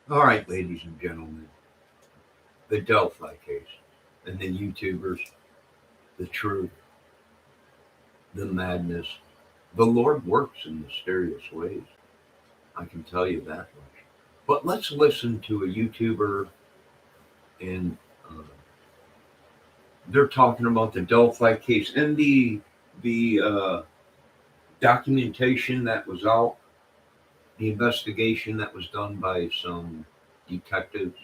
All right, ladies and gentlemen, the Delphi case and the YouTubers, the truth, the madness. The Lord works in mysterious ways. I can tell you that much. But let's listen to a YouTuber, and uh, they're talking about the Delphi case and the documentation that was out, the investigation that was done by some detectives.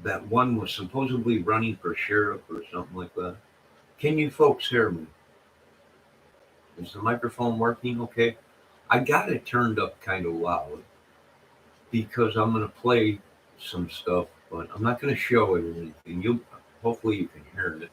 That one was supposedly running for sheriff or something like that. Can you folks hear me? Is the microphone working okay? I got it turned up kind of loud because I'm going to play some stuff, but I'm not going to show it or anything. You hopefully you can hear it.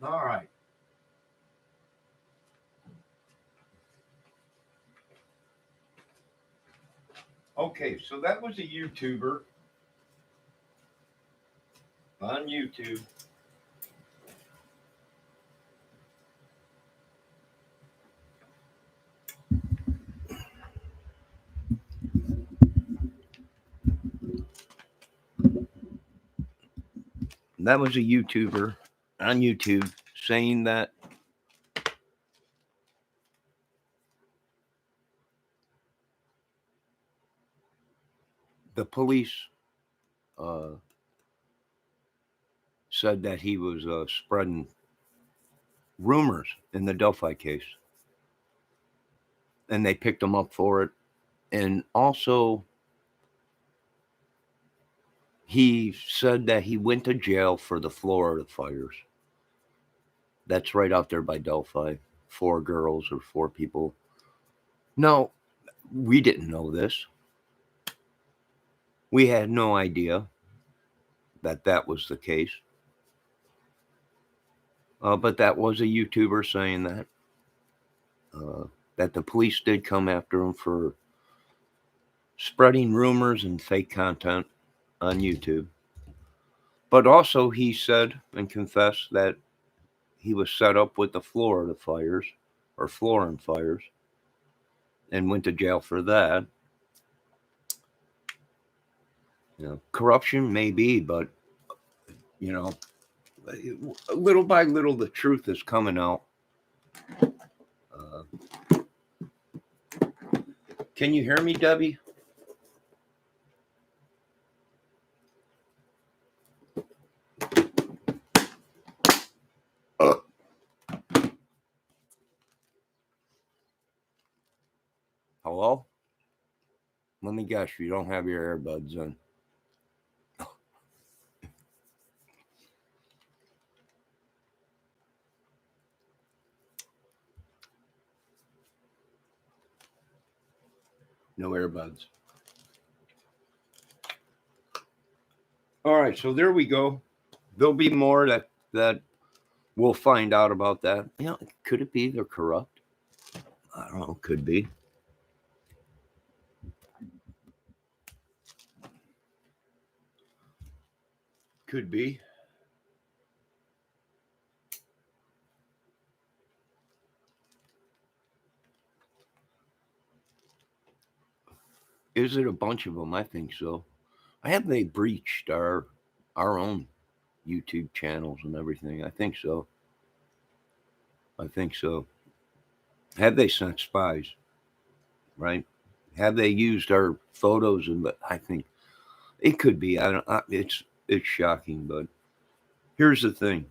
All right. Okay, so that was a YouTuber on YouTube. That was a YouTuber on YouTube saying that the police said that he was spreading rumors in the Delphi case. And they picked him up for it. And also, he said that he went to jail for the Florida fires. That's right out there by Delphi. 4 girls or 4 people. No, we didn't know this. We had no idea that that was the case. But that was a YouTuber saying that the police did come after him for spreading rumors and fake content on YouTube. But also he said and confessed that he was set up with the Florida fires or Florin fires and went to jail for that. Corruption may be, but little by little the truth is coming out. Can you hear me, Debbie? Hello? Let me guess, you don't have your earbuds in. No earbuds. All right, so there we go. There'll be more that we'll find out about that. Could it be they're corrupt? I don't know. Could be. Could be. Is it a bunch of them? I think so. Have they breached our own YouTube channels and everything? I think so. Have they sent spies? Right? Have they used our photos? But I think it could be. It's shocking, but here's the thing.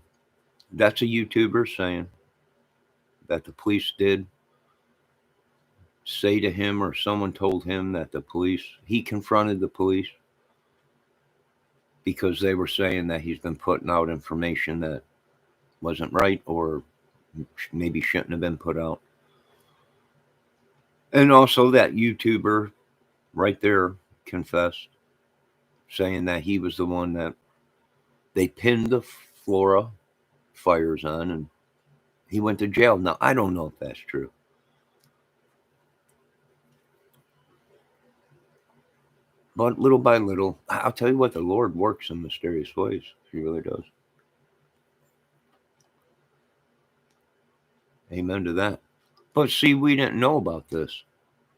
That's a YouTuber saying that the police did say to him, or someone told him that he confronted the police because they were saying that he's been putting out information that wasn't right or maybe shouldn't have been put out. And also that YouTuber right there confessed, saying that he was the one that they pinned the Flora fires on, and he went to jail. Now, I don't know if that's true. But little by little, I'll tell you what, the Lord works in mysterious ways. He really does. Amen to that. But see, we didn't know about this.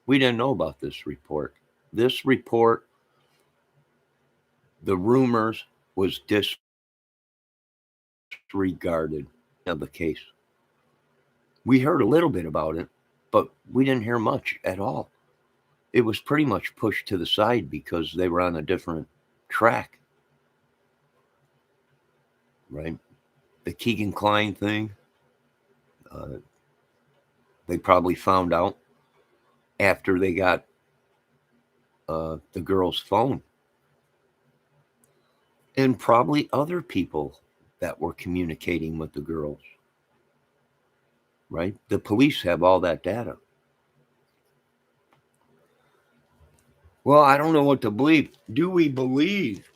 We didn't know about this report. This report, the rumors, was disregarded of the case. We heard a little bit about it, but we didn't hear much at all. It was pretty much pushed to the side because they were on a different track. Right? The Keegan Klein thing, they probably found out after they got the girl's phone. And probably other people that were communicating with the girls. Right? The police have all that data. Well, I don't know what to believe. Do we believe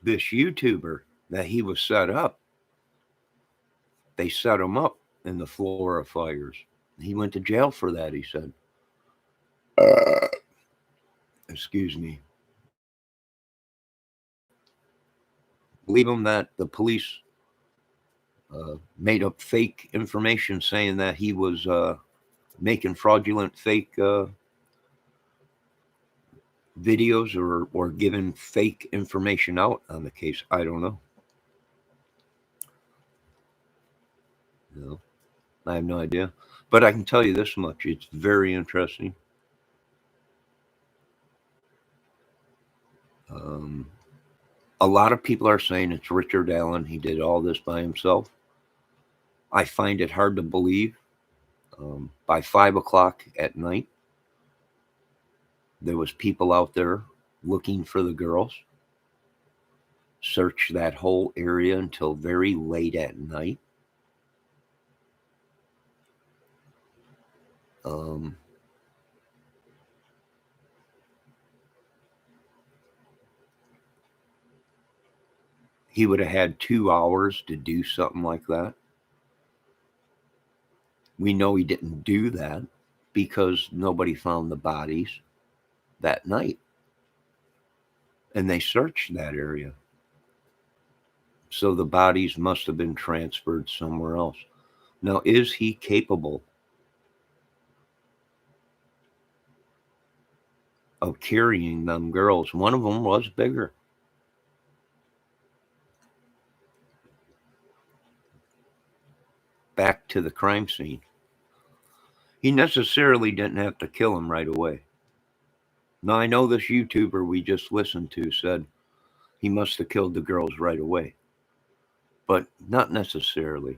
this YouTuber that he was set up? They set him up in the Florida fires. He went to jail for that, he said. Excuse me. Believe him that the police made up fake information saying that he was making fraudulent fake videos or giving fake information out on the case. I don't know. No, I have no idea. But I can tell you this much. It's very interesting. A lot of people are saying it's Richard Allen. He did all this by himself. I find it hard to believe. By 5 o'clock at night, there was people out there looking for the girls. Searched that whole area until very late at night. He would have had 2 hours to do something like that. We know he didn't do that because nobody found the bodies that night. And they searched that area. So the bodies must have been transferred somewhere else. Now, is he capable of carrying them girls? One of them was bigger. Back to the crime scene. He necessarily didn't have to kill him right away. Now, I know this YouTuber we just listened to said he must have killed the girls right away. But not necessarily.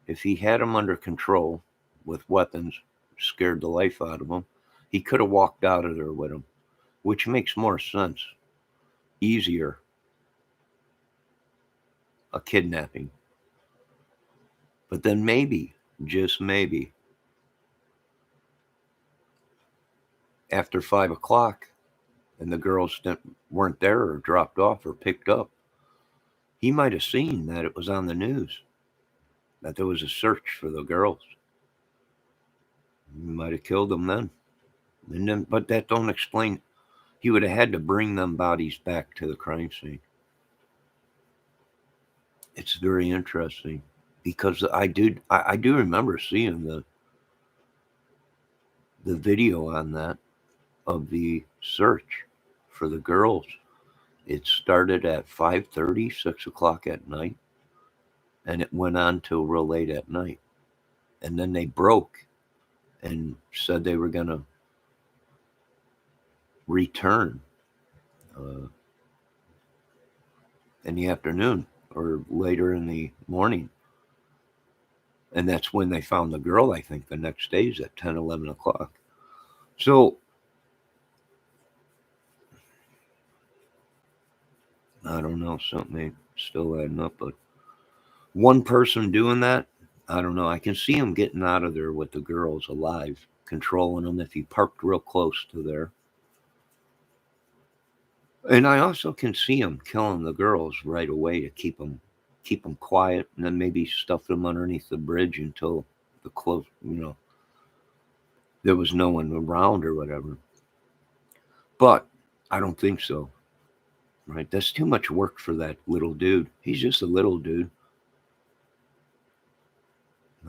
If he had them under control with weapons, scared the life out of them, he could have walked out of there with them, which makes more sense. Easier. A kidnapping. But then maybe, just maybe, after 5 o'clock and the girls weren't there or dropped off or picked up, he might have seen that it was on the news, that there was a search for the girls. He might have killed them then. And then, but that don't explain. He would have had to bring them bodies back to the crime scene. It's very interesting because I do remember seeing the video on that of the search for the girls. It started at 5:30, 6 o'clock at night, and it went on till real late at night. And then they broke and said they were going to return in the afternoon or later in the morning. And that's when they found the girl, I think, the next day is at 10, 11 o'clock. So, I don't know, something ain't still adding up, but one person doing that, I don't know. I can see him getting out of there with the girls alive, controlling them if he parked real close to there. And I also can see him killing the girls right away to keep them quiet, and then maybe stuff them underneath the bridge until the close, there was no one around or whatever. But I don't think so. Right? That's too much work for that little dude. He's just a little dude.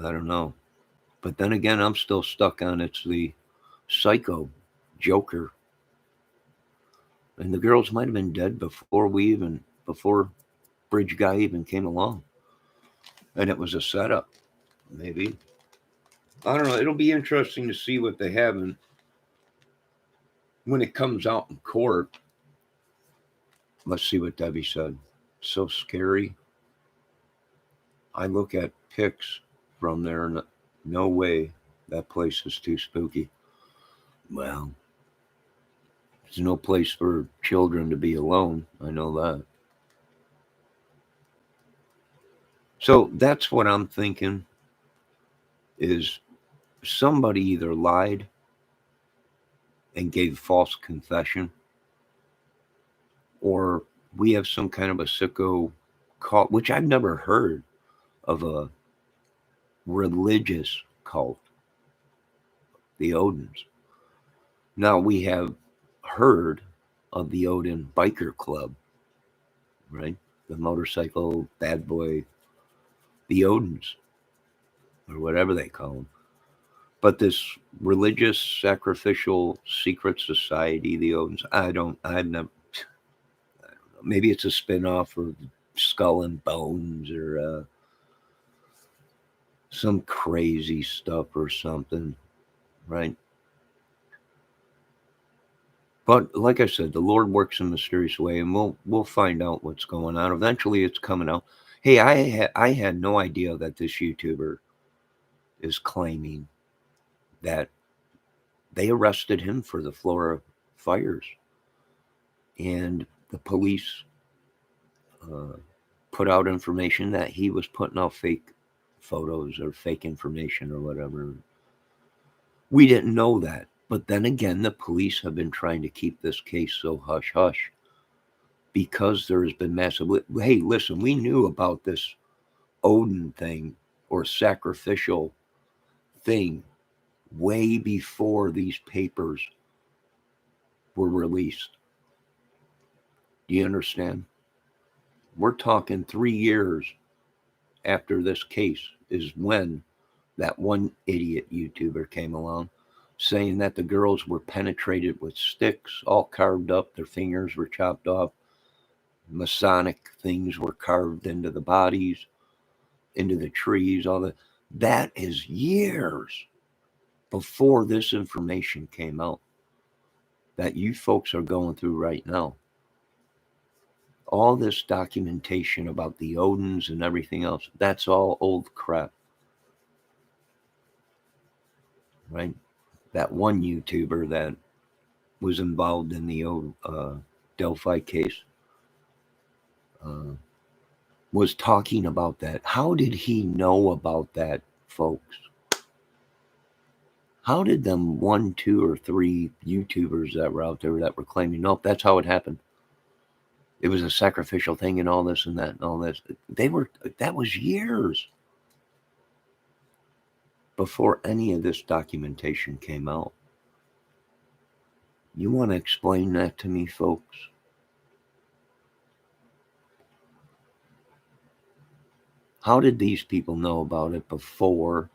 I don't know. But then again, I'm still stuck on it's the psycho Joker. And the girls might have been dead before Bridge Guy even came along. And it was a setup, maybe. I don't know. It'll be interesting to see what they have when it comes out in court. Let's see what Debbie said. So scary. I look at pics from there and no way that place is too spooky. Well, there's no place for children to be alone. I know that. So that's what I'm thinking is somebody either lied and gave false confession, or we have some kind of a sicko call, which I've never heard of a religious cult, the Odins. Now, we have heard of the Odin Biker Club, right? The motorcycle bad boy, the Odins, or whatever they call them. But this religious sacrificial secret society, the Odins, I've never, I don't know, maybe it's a spin-off of Skull and Bones or some crazy stuff or something, right? But like I said, the Lord works in a mysterious way, and we'll find out what's going on. Eventually, it's coming out. Hey, I had no idea that this YouTuber is claiming that they arrested him for the Florida fires, and the police put out information that he was putting out fake photos or fake information or whatever. We didn't know that. But then again, the police have been trying to keep this case so hush-hush because there has been massive... Hey, listen, we knew about this Odin thing or sacrificial thing way before these papers were released. Do you understand? We're talking 3 years after this case is when that one idiot YouTuber came along saying that the girls were penetrated with sticks, all carved up, their fingers were chopped off, Masonic things were carved into the bodies, into the trees, all that. That is years before this information came out that you folks are going through right now. All this documentation about the Odins and everything else, that's all old crap. Right? That one YouTuber that was involved in the old Delphi case was talking about that. How did he know about that, folks? How did them 1, 2, or 3 YouTubers that were out there that were claiming, nope, that's how it happened. It was a sacrificial thing and all this and that and all this. That was years before any of this documentation came out. You want to explain that to me, folks? How did these people know about it before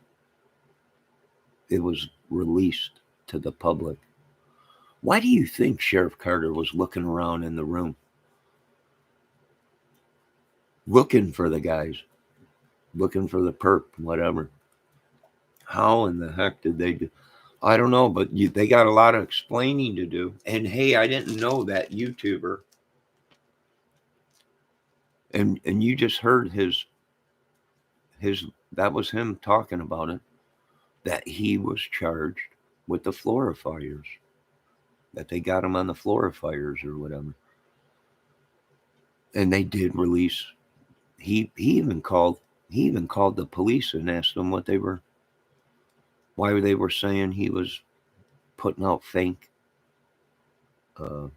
it was released to the public? Why do you think Sheriff Carter was looking around in the room? Looking for the guys. Looking for the perp, whatever. How in the heck did they do? I don't know, but they got a lot of explaining to do. And hey, I didn't know that YouTuber. And you just heard his that was him talking about it, that he was charged with the Florida fires, that they got him on the Florida fires or whatever. And they did release. He even called the police and asked them why they were saying he was putting out fake or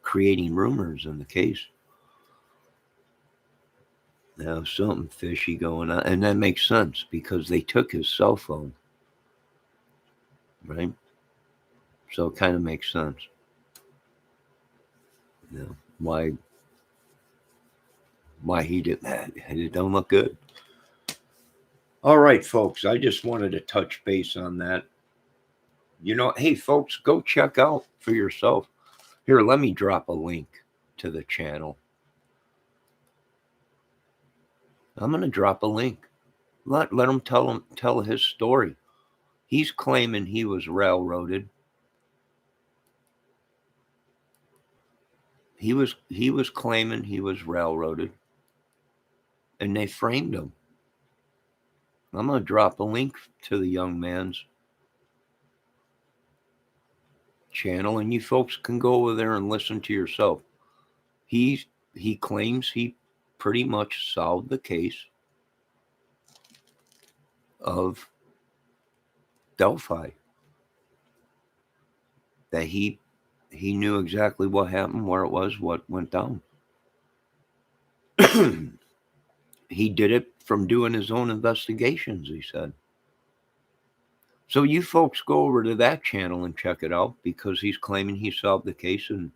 creating rumors in the case. Now, something fishy going on. And that makes sense because they took his cell phone. Right? So it kind of makes sense. You know, why he did that. It don't look good. All right, folks. I just wanted to touch base on that. You know, hey, folks, go check out for yourself. Here, let me drop a link to the channel. I'm going to drop a link. Let him tell his story. He's claiming he was railroaded. He was claiming he was railroaded, and they framed him. I'm going to drop a link to the young man's channel, and you folks can go over there and listen to yourself. He claims he pretty much solved the case of Delphi. That he knew exactly what happened, where it was, what went down. he did it from doing his own investigations, he said. So you folks go over to that channel and check it out, because he's claiming he solved the case, and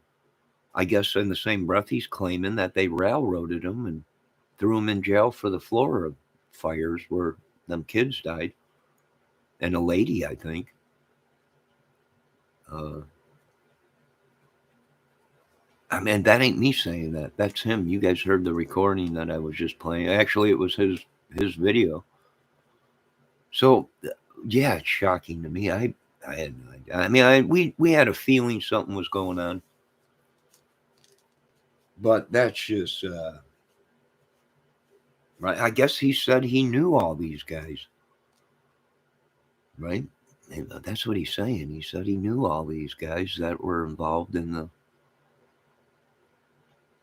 I guess in the same breath he's claiming that they railroaded him and threw him in jail for the Florida fires where them kids died, and a lady, I think. I mean, that ain't me saying that. That's him. You guys heard the recording that I was just playing. Actually, it was his video. So, yeah, it's shocking to me. I had no idea. I mean, we had a feeling something was going on, but that's just right. I guess he said he knew all these guys, right? And that's what he's saying. He said he knew all these guys that were involved in the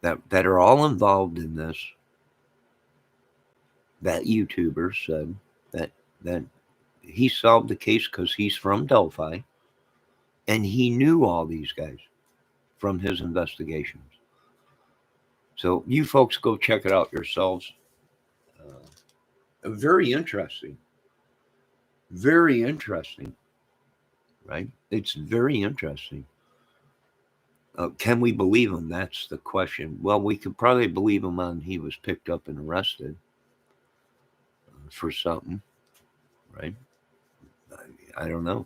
that are all involved in this. That YouTuber said that he solved the case because he's from Delphi, and he knew all these guys from his investigations. So you folks go check it out yourselves. Very interesting. Very interesting. Right? It's very interesting. Can we believe him? That's the question. Well, we could probably believe him on he was picked up and arrested for something, right? I don't know.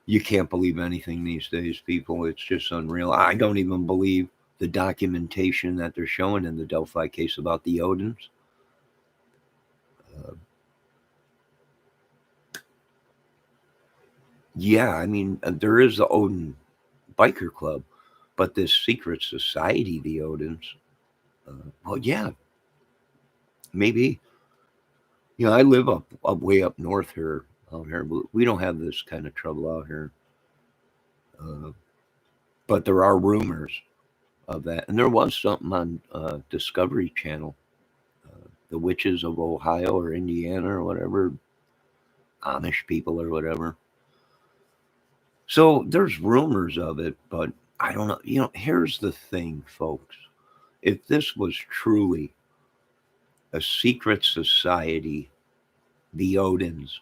You can't believe anything these days, people. It's just unreal. I don't even believe the documentation that they're showing in the Delphi case about the Odins. Yeah, I mean, there is the Odin biker club, but this secret society, the Odins, well, yeah, maybe. You know, I live up way up north here. Out here, we don't have this kind of trouble out here. But there are rumors of that, and there was something on Discovery Channel, the witches of Ohio or Indiana or whatever, Amish people or whatever. So there's rumors of it, but I don't know. You know, here's the thing, folks. If this was truly a secret society, the Odins,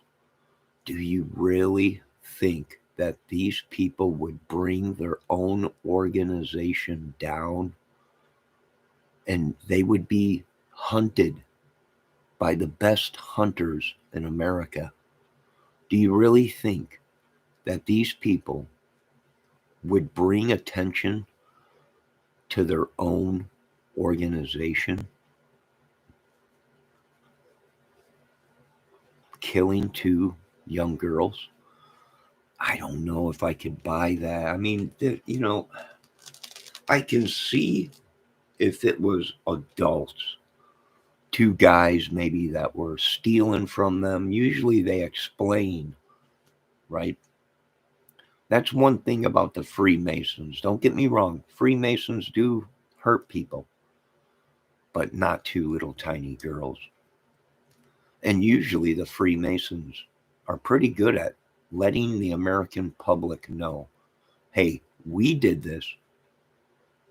do you really think that these people would bring their own organization down and they would be hunted by the best hunters in America? Do you really think that these people would bring attention to their own organization? Killing 2 young girls? I don't know if I could buy that. I mean, you know, I can see if it was adults, 2 guys maybe that were stealing from them. Usually they explain, right? That's one thing about the Freemasons. Don't get me wrong. Freemasons do hurt people, but not 2 little tiny girls. And usually the Freemasons are pretty good at letting the American public know, hey, we did this,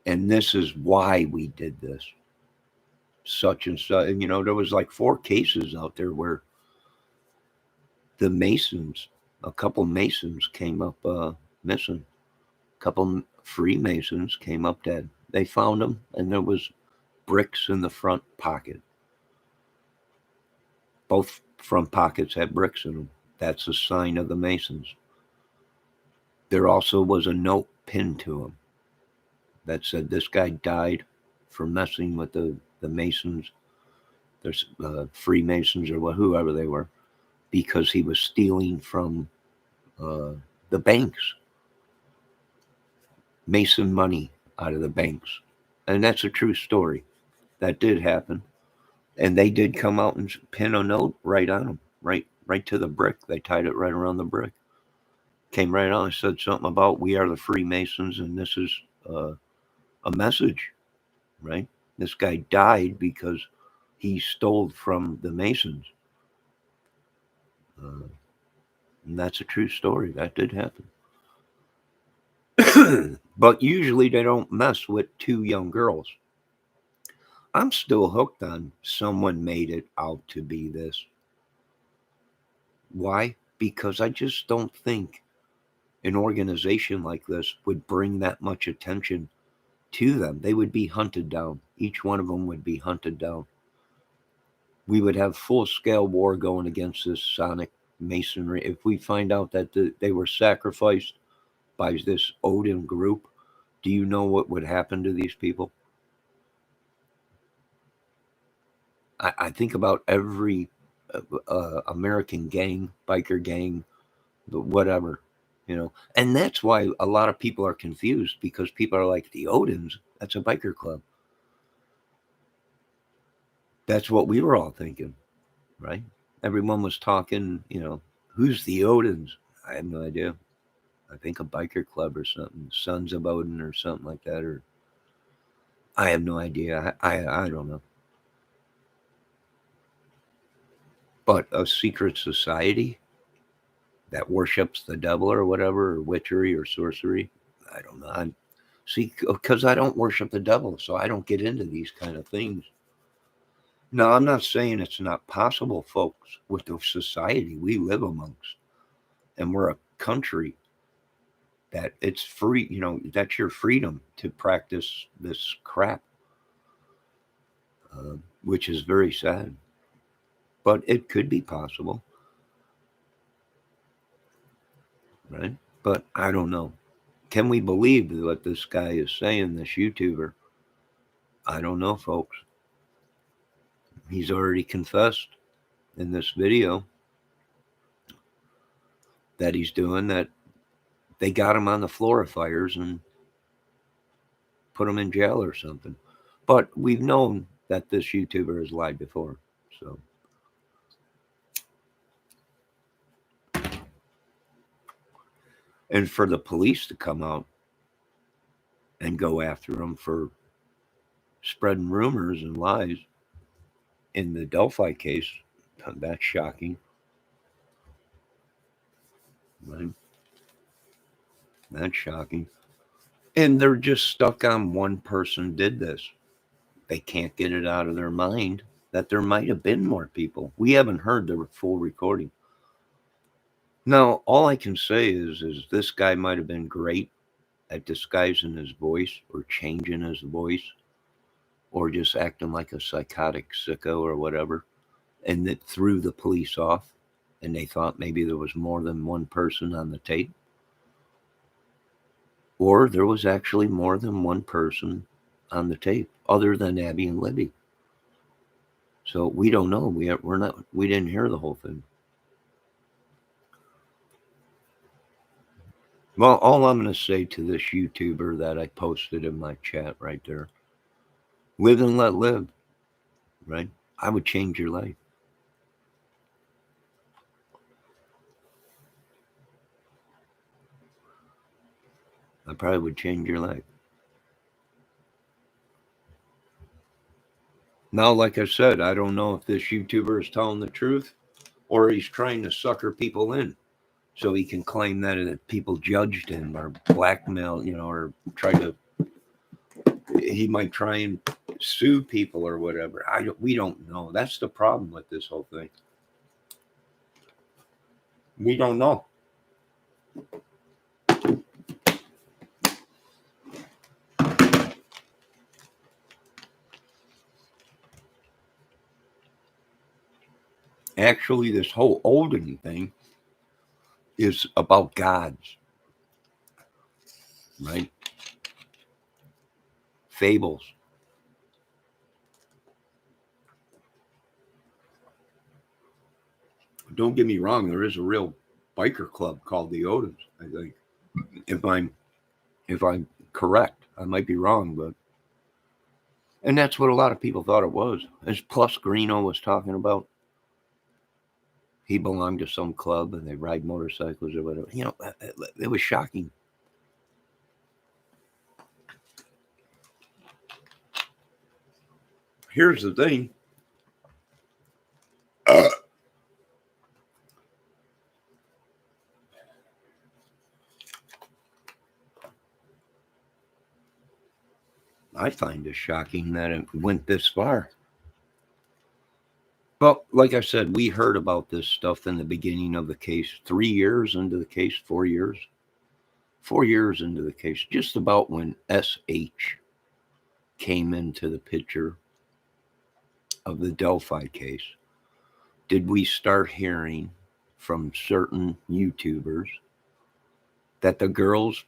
and this is why we did this. Such and such. And, you know, there was like 4 cases out there where the Masons, a couple Masons came up missing. A couple Freemasons came up dead. They found them, and there was bricks in the front pocket. Both front pockets had bricks in them. That's a sign of the Masons. There also was a note pinned to him that said this guy died for messing with the Masons, there's Freemasons or whoever they were, because he was stealing from the banks, Mason money out of the banks. And that's a true story. That did happen. And they did come out and pin a note right on him, right to the brick. They tied it right around the brick. Came right on and said something about we are the Freemasons, and this is a message, right? This guy died because he stole from the Masons. And that's a true story. That did happen. But usually they don't mess with 2 young girls. I'm still hooked on someone made it out to be this. Why? Because I just don't think an organization like this would bring that much attention to them. They would be hunted down. Each one of them would be hunted down. We would have full-scale war going against this sonic masonry. If we find out that they were sacrificed by this Odin group, do you know what would happen to these people? I think about every American gang, biker gang, whatever, and that's why a lot of people are confused, because people are like, the Odins, that's a biker club. That's what we were all thinking, right? Everyone was talking, who's the Odins? I have no idea. I think a biker club or something, Sons of Odin or something like that, or I have no idea. I don't know. But a secret society that worships the devil or whatever, or witchery or sorcery, I don't know. See, because I don't worship the devil, so I don't get into these kind of things. No, I'm not saying it's not possible, folks, with the society we live amongst. And we're a country that it's free, that's your freedom to practice this crap, which is very sad. But it could be possible, right? But I don't know. Can we believe what this guy is saying, this YouTuber? I don't know, folks. He's already confessed in this video that he's doing that they got him on the floor of fires and put him in jail or something. But we've known that this YouTuber has lied before. So, and for the police to come out and go after him for spreading rumors and lies in the Delphi case, that's shocking. Right? That's shocking. And they're just stuck on one person did this. They can't get it out of their mind that there might have been more people. We haven't heard the full recording. Now, all I can say is this guy might have been great at disguising his voice or changing his voice or just acting like a psychotic sicko or whatever, and that threw the police off, and they thought maybe there was more than one person on the tape. Or there was actually more than one person on the tape other than Abby and Libby. So we don't know. We didn't hear the whole thing. Well, all I'm going to say to this YouTuber that I posted in my chat right there, live and let live, right? I would change your life. I probably would change your life. Now, like I said, I don't know if this YouTuber is telling the truth or he's trying to sucker people in so he can claim that people judged him or blackmail, or he might try and sue people or whatever. We don't know. That's the problem with this whole thing. We don't know. Actually, this whole Odin thing is about gods, right? Fables. Don't get me wrong, there is a real biker club called the Odins, I think. If I'm correct. I might be wrong, but and that's what a lot of people thought it was. As Plus Greeno was talking about, he belonged to some club and they ride motorcycles or whatever. It was shocking. Here's the thing. I find it shocking that it went this far. But like I said, we heard about this stuff in the beginning of the case, 3 years into the case, 4 years. 4 years into the case, just about when SH came into the picture of the Delphi case, did we start hearing from certain YouTubers that the girls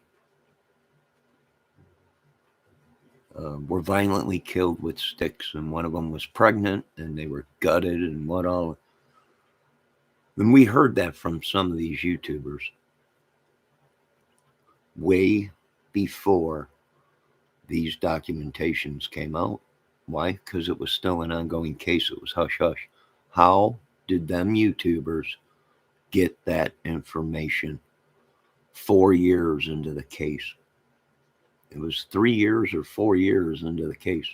were violently killed with sticks, and one of them was pregnant, and they were gutted, and what all. And we heard that from some of these YouTubers way before these documentations came out. Why? Because it was still an ongoing case. It was hush hush. How did them YouTubers get that information 4 years into the case? It was 3 years or 4 years into the case.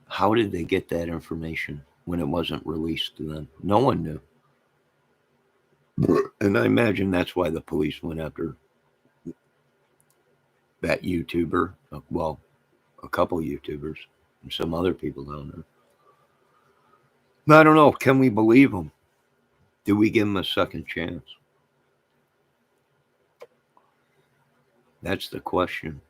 How did they get that information when it wasn't released to them? No one knew. And I imagine that's why the police went after that YouTuber. Well, a couple YouTubers and some other people down there. I don't know. Can we believe them? Do we give them a second chance? That's the question.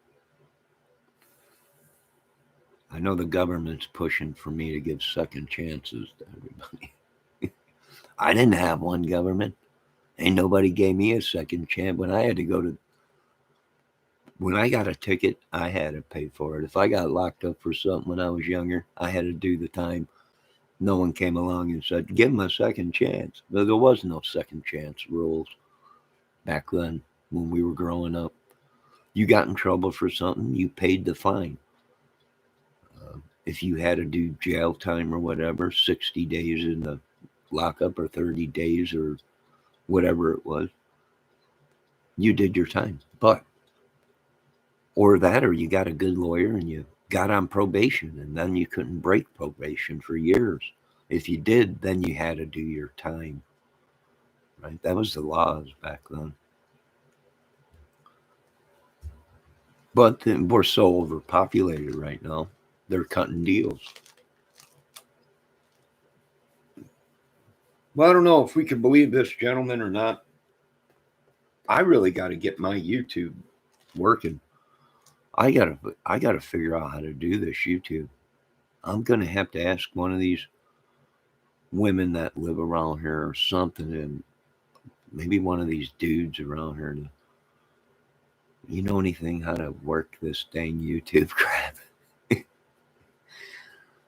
I know the government's pushing for me to give second chances to everybody. I didn't have one, government. Ain't nobody gave me a second chance. When I got a ticket, I had to pay for it. If I got locked up for something when I was younger, I had to do the time. No one came along and said, give them a second chance. But there was no second chance rules back then when we were growing up. You got in trouble for something, you paid the fine. If you had to do jail time or whatever, 60 days in the lockup or 30 days or whatever it was, you did your time. Or you got a good lawyer and you got on probation, and then you couldn't break probation for years. If you did, then you had to do your time. Right? That was the laws back then. But we're so overpopulated right now, they're cutting deals. Well, I don't know if we can believe this gentleman or not. I really got to get my YouTube working. I gotta figure out how to do this YouTube. I'm gonna have to ask one of these women that live around here or something, and maybe one of these dudes around here. You know anything how to work this dang YouTube crap?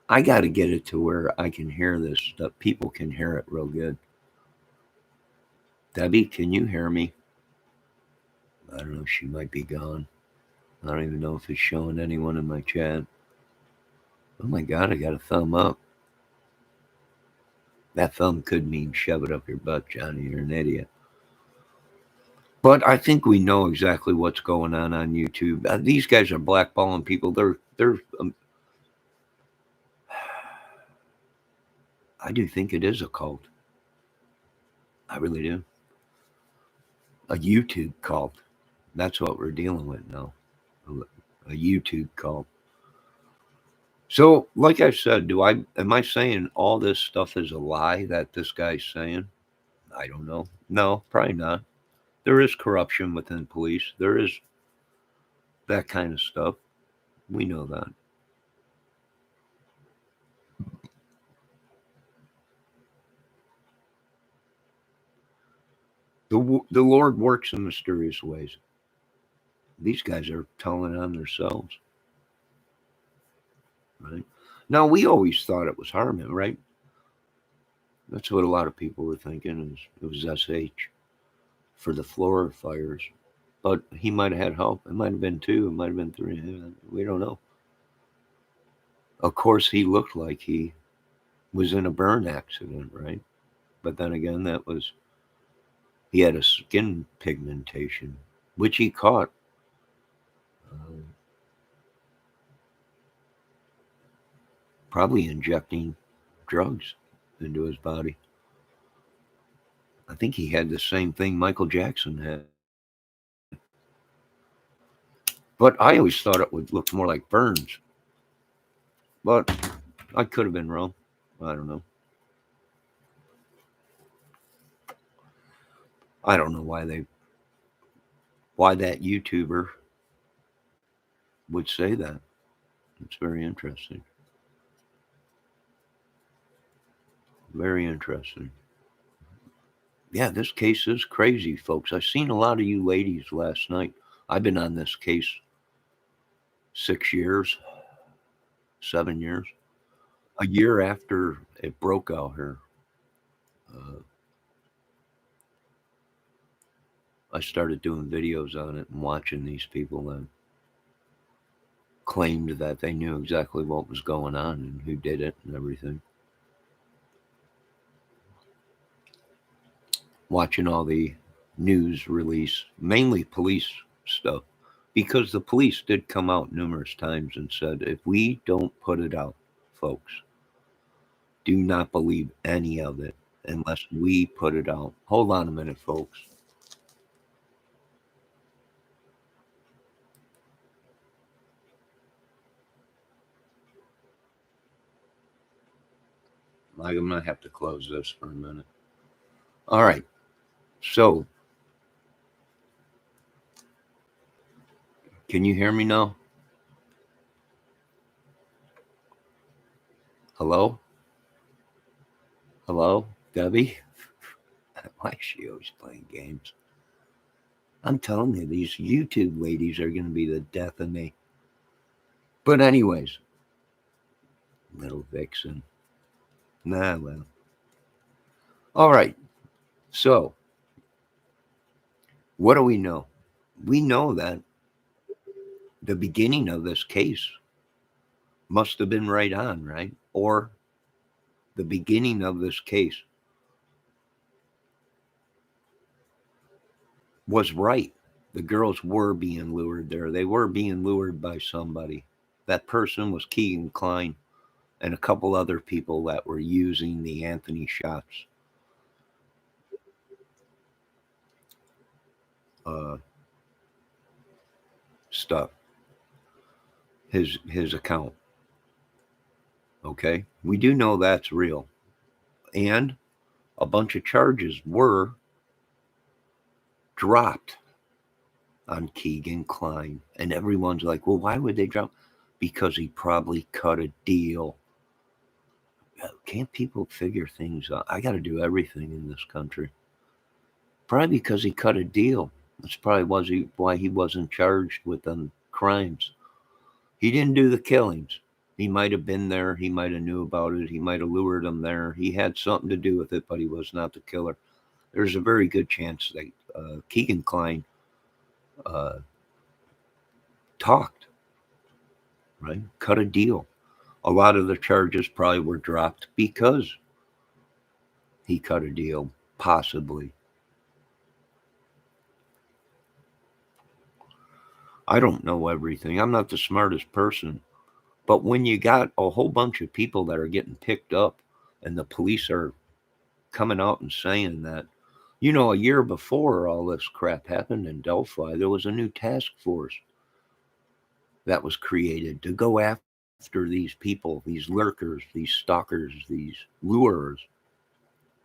I got to get it to where I can hear this stuff. People can hear it real good. Debbie, can you hear me? I don't know. She might be gone. I don't even know if it's showing anyone in my chat. Oh my God, I got a thumb up. That thumb could mean shove it up your butt, Johnny. You're an idiot. But I think we know exactly what's going on YouTube. These guys are blackballing people. They're I do think it is a cult. I really do. A YouTube cult. That's what we're dealing with now. A YouTube cult. So, like I said, am I saying all this stuff is a lie that this guy's saying? I don't know. No, probably not. There is corruption within police. There is that kind of stuff. We know that. The Lord works in mysterious ways. These guys are telling on themselves. Right? Now, we always thought it was Harmon, right? That's what a lot of people were thinking, is it was SH for the Florida fires. But he might have had help. It might have been 2. It might have been 3. We don't know. Of course, he looked like he was in a burn accident, right? But then again, he had a skin pigmentation, which he caught. Probably injecting drugs into his body. I think he had the same thing Michael Jackson had. But I always thought it would look more like burns. But I could have been wrong. I don't know. I don't know why that YouTuber would say that. It's very interesting. Very interesting. Yeah, this case is crazy, folks. I've seen a lot of you ladies last night. I've been on this case 6 years, 7 years. A year after it broke out here, uh, I started doing videos on it and watching these people that claimed that they knew exactly what was going on and who did it and everything. Watching all the news release, mainly police stuff, because the police did come out numerous times and said, if we don't put it out, folks, do not believe any of it unless we put it out. Hold on a minute, folks. I'm going to have to close this for a minute. All right. So, can you hear me now? Hello? Hello? Debbie? Why is she always playing games? I'm telling you, these YouTube ladies are going to be the death of me. But anyways, little vixen. Nah, well. All right. So, what do we know? We know that the beginning of this case must have been right on, right? Or the beginning of this case was right. The girls were being lured there. They were being lured by somebody. That person was Keegan Klein and a couple other people that were using the Anthony shots. Stuff. His account. Okay? We do know that's real. And a bunch of charges were dropped on Keegan Klein. And everyone's like, well, why would they drop? Because he probably cut a deal. Can't people figure things out? I got to do everything in this country. Probably because he cut a deal. That's probably why he wasn't charged with them crimes. He didn't do the killings. He might have been there. He might have knew about it. He might have lured them there. He had something to do with it, but he was not the killer. There's a very good chance that Keegan Klein talked, right? Cut a deal. A lot of the charges probably were dropped because he cut a deal, possibly. I don't know everything. I'm not the smartest person. But when you got a whole bunch of people that are getting picked up and the police are coming out and saying that, a year before all this crap happened in Delphi, there was a new task force that was created to go after these people, these lurkers, these stalkers, these lurers,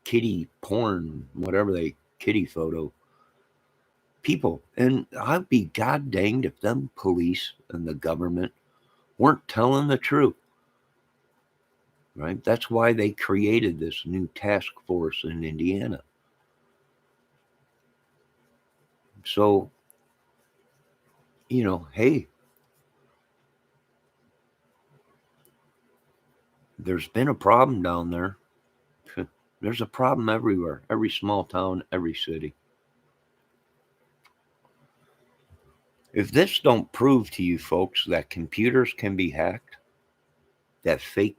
kitty porn, kitty photo people. And I'd be god danged if them police and the government weren't telling the truth. Right? That's why they created this new task force in Indiana. So, hey, there's been a problem down there. There's a problem everywhere, every small town, every city. If this don't prove to you folks that computers can be hacked, that fake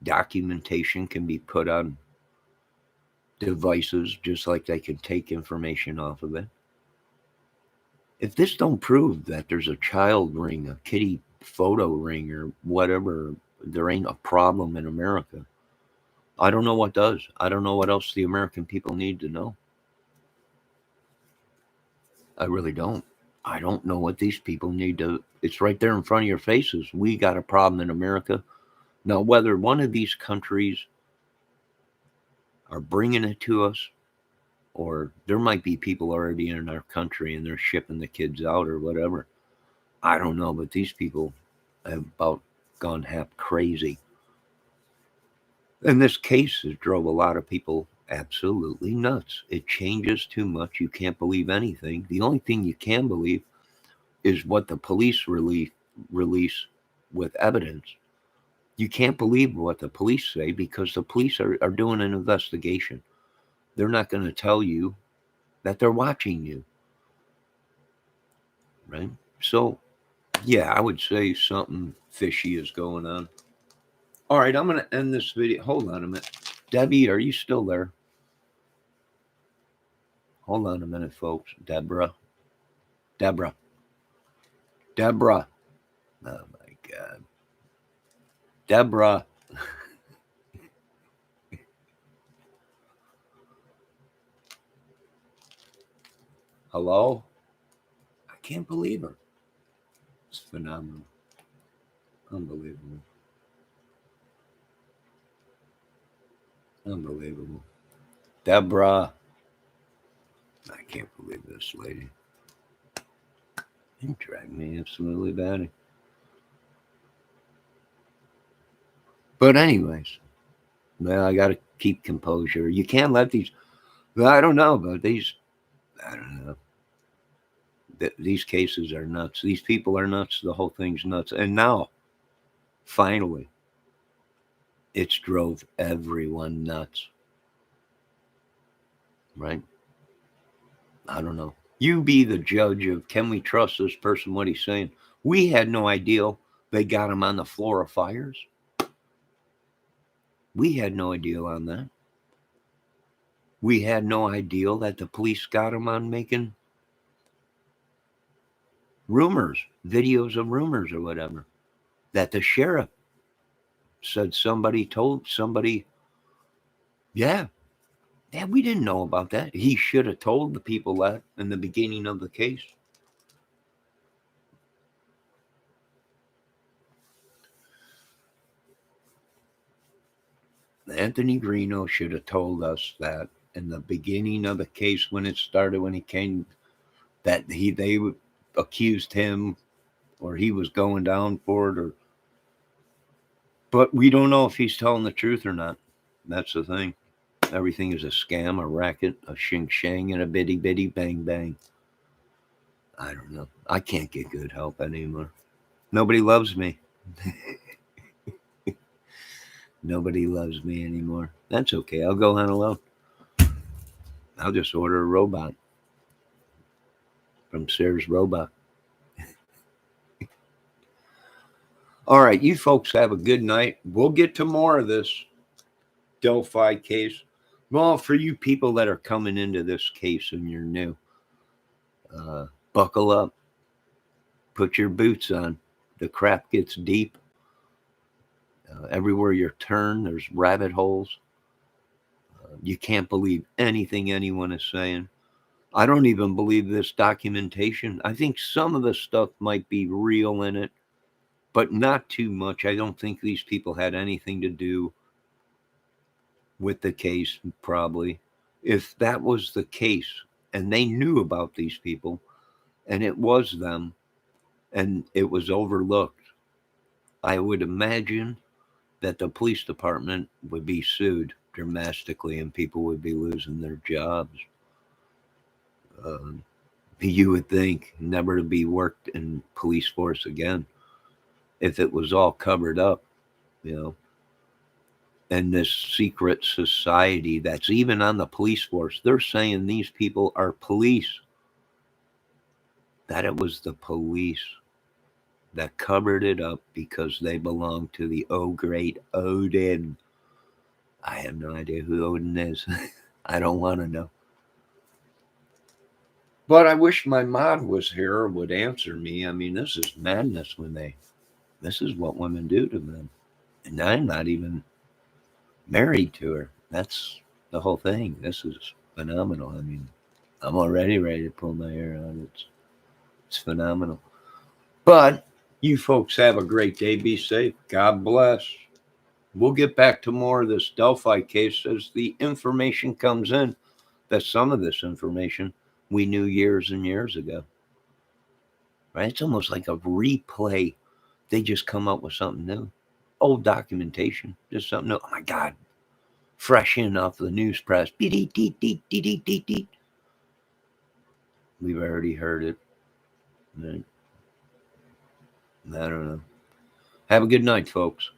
documentation can be put on devices just like they can take information off of it. If this don't prove that there's a child ring, a kitty photo ring or whatever, there ain't a problem in America. I don't know what does. I don't know what else the American people need to know. I really don't. I don't know what these people need to. It's right there in front of your faces. We got a problem in America. Now, whether one of these countries are bringing it to us, or there might be people already in our country and they're shipping the kids out or whatever. I don't know, but these people have about gone half crazy. And this case has drove a lot of people absolutely nuts. It changes too much. You can't believe anything. The only thing you can believe is what the police release with evidence. You can't believe what the police say because the police are doing an investigation. They're not going to tell you that they're watching you. Right? So, yeah, I would say something fishy is going on. All right, I'm going to end this video. Hold on a minute. Debbie, are you still there? Hold on a minute, folks. Deborah. Oh, my God. Deborah. Hello? I can't believe her. It's phenomenal. Unbelievable. Deborah. I can't believe this lady. You drag me absolutely batty. But anyways, well, I got to keep composure. You can't let these. Well, I don't know, but these. I don't know. These cases are nuts. These people are nuts. The whole thing's nuts. And now, finally, it's drove everyone nuts. Right? I don't know. You be the judge of can we trust this person, what he's saying. We had no idea they got him on the floor of fires. We had no idea on that. We had no idea that the police got him on making rumors, videos of rumors or whatever. That the sheriff said somebody told somebody, yeah, we didn't know about that. He should have told the people that in the beginning of the case. Anthony Greeno should have told us that in the beginning of the case when it started, when he came, that they accused him or he was going down for it, but we don't know if he's telling the truth or not. That's the thing. Everything is a scam, a racket, a shing shang, and a bitty bitty bang bang. I don't know. I can't get good help anymore. Nobody loves me. Nobody loves me anymore. That's okay. I'll go on alone. I'll just order a robot from Sears Robot. All right, you folks have a good night. We'll get to more of this Delphi case. Well, for you people that are coming into this case and you're new, buckle up. Put your boots on. The crap gets deep. Everywhere you turn, there's rabbit holes. You can't believe anything anyone is saying. I don't even believe this documentation. I think some of the stuff might be real in it, but not too much. I don't think these people had anything to do with the case, probably. If that was the case and they knew about these people and it was them and it was overlooked, I would imagine that the police department would be sued dramatically and people would be losing their jobs. You would think never to be worked in police force again if it was all covered up, and this secret society that's even on the police force. They're saying these people are police, that it was the police that covered it up because they belong to the great Odin. I have no idea who Odin is. I don't want to know. But I wish my mod was here or would answer me. I mean, this is madness this is what women do to men. And I'm not even married to her. That's the whole thing. This is phenomenal. I mean, I'm already ready to pull my hair out. It's phenomenal. But you folks have a great day. Be safe. God bless. We'll get back to more of this Delphi case as the information comes in. That some of this information we knew years and years ago. Right? It's almost like a replay. They just come up with something new. Old documentation, just something new. Oh my God. Fresh in off the news press. We've already heard it. I don't know. Have a good night, folks.